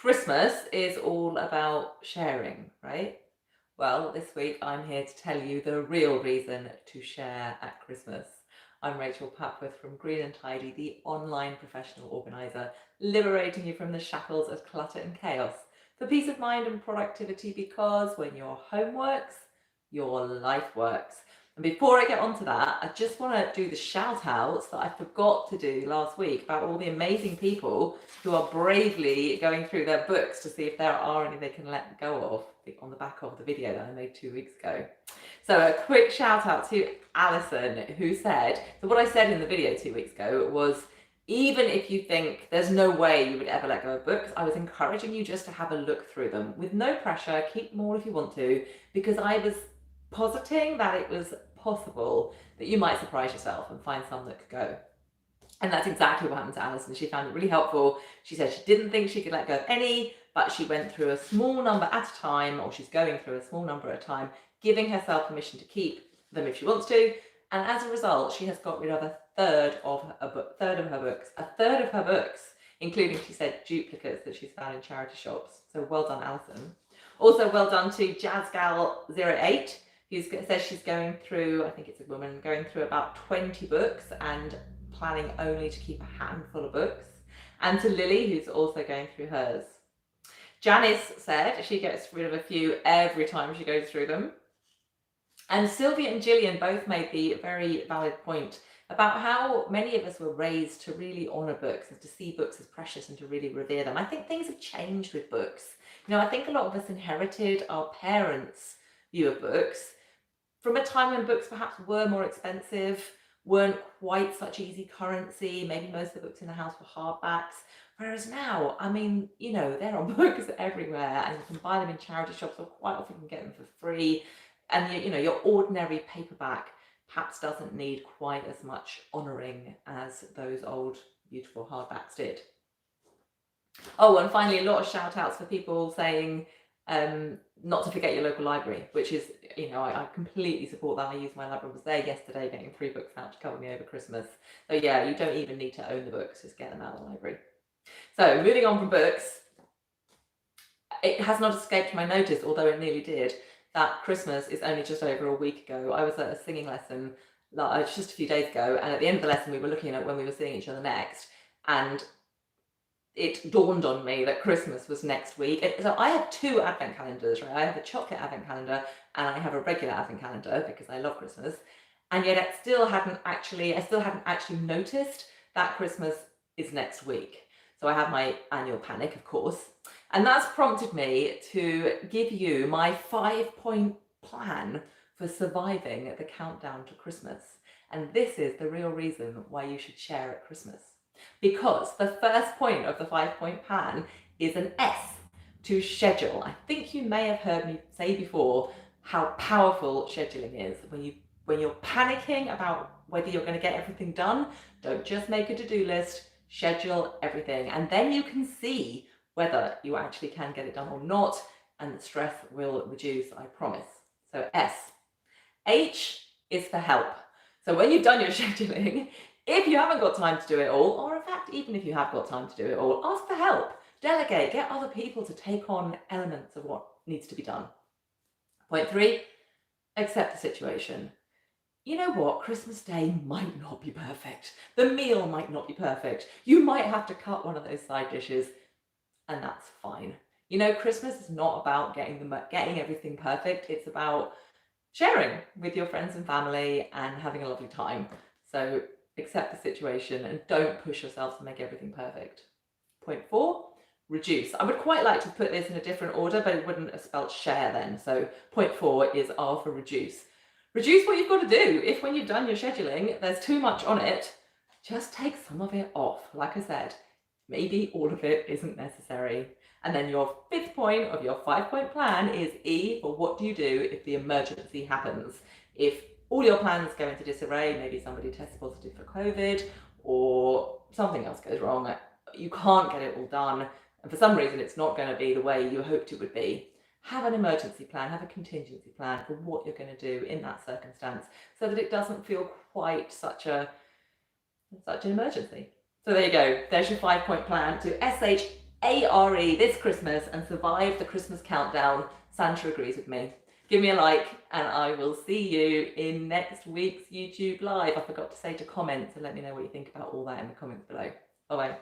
Christmas is all about sharing, right? Well, this week I'm here to tell you the real reason to share at Christmas. I'm Rachel Papworth from Green and Tidy, the online professional organiser, liberating you from the shackles of clutter and chaos for peace of mind and productivity, because when your home works, your life works. And before I get onto that, I just want to do the shout outs that I forgot to do last week about all the amazing people who are bravely going through their books to see if there are any they can let go of on the back of the video that I made 2 weeks ago. So a quick shout out to Alison, who said, so what I said in the video 2 weeks ago was, even if you think there's no way you would ever let go of books, I was encouraging you just to have a look through them with no pressure. Keep them all if you want to, because I was positing that it was possible that you might surprise yourself and find some that could go. And that's exactly what happened to Alison. She found it really helpful. She said she didn't think she could let go of any, but she went through a small number at a time, or she's going through a small number at a time, giving herself permission to keep them if she wants to. And as a result, she has got rid of a third of her books, including, she said, duplicates that she's found in charity shops. So well done, Alison. Also well done to JazzGal08, who says she's going through, I think it's a woman, going through about 20 books and planning only to keep a handful of books. And to Lily, who's also going through hers. Janice said she gets rid of a few every time she goes through them. And Sylvia and Gillian both made the very valid point about how many of us were raised to really honour books and to see books as precious and to really revere them. I think things have changed with books. You know, I think a lot of us inherited our parents' view of books from a time when books perhaps were more expensive, weren't quite such easy currency. Maybe most of the books in the house were hardbacks. Whereas now, I mean, you know, there are books everywhere and you can buy them in charity shops, or quite often you can get them for free. And, you know, your ordinary paperback perhaps doesn't need quite as much honouring as those old, beautiful hardbacks did. Oh, and finally, a lot of shout outs for people saying not to forget your local library, which is, you know, I completely support that. I used my library, was there yesterday getting 3 books out to cover me over Christmas. So yeah, you don't even need to own the books, just get them out of the library. So moving on from books, it has not escaped my notice, although it nearly did, that Christmas is only just over a week ago. I was at a singing lesson just a few days ago, and at the end of the lesson we were looking at when we were seeing each other next, and it dawned on me that Christmas was next week. So I have 2 advent calendars, right? I have a chocolate advent calendar and I have a regular advent calendar because I love Christmas. And yet I still hadn't actually noticed that Christmas is next week. So I have my annual panic, of course. And that's prompted me to give you my 5-point plan for surviving the countdown to Christmas. And this is the real reason why you should share at Christmas. Because the first point of the 5-point plan is an S, to schedule. I think you may have heard me say before how powerful scheduling is. When you're panicking about whether you're going to get everything done, don't just make a to-do list, schedule everything. And then you can see whether you actually can get it done or not, and the stress will reduce, I promise. So S. H is for help. So when you've done your scheduling, if you haven't got time to do it all, or in fact, even if you have got time to do it all, ask for help, delegate, get other people to take on elements of what needs to be done. Point 3, accept the situation. You know what? Christmas Day might not be perfect. The meal might not be perfect. You might have to cut one of those side dishes, and that's fine. You know, Christmas is not about getting everything perfect. It's about sharing with your friends and family and having a lovely time. So accept the situation and don't push yourself to make everything perfect. Point 4, reduce. I would quite like to put this in a different order, but it wouldn't have spelled share then. So point 4 is R for reduce. Reduce what you've got to do. If when you've done your scheduling, there's too much on it, just take some of it off. Like I said, maybe all of it isn't necessary. And then your 5th point of your 5-point plan is E for what do you do if the emergency happens. If all your plans go into disarray, maybe somebody tests positive for COVID or something else goes wrong, you can't get it all done, and for some reason it's not going to be the way you hoped it would be, have an emergency plan, have a contingency plan for what you're going to do in that circumstance so that it doesn't feel quite such an emergency. So there you go, there's your 5-point plan to ARE this Christmas and survive the Christmas countdown. Santa agrees with me. Give me a like and I will see you in next week's YouTube live. I forgot to say to comment, so let me know what you think about all that in the comments below. Bye bye.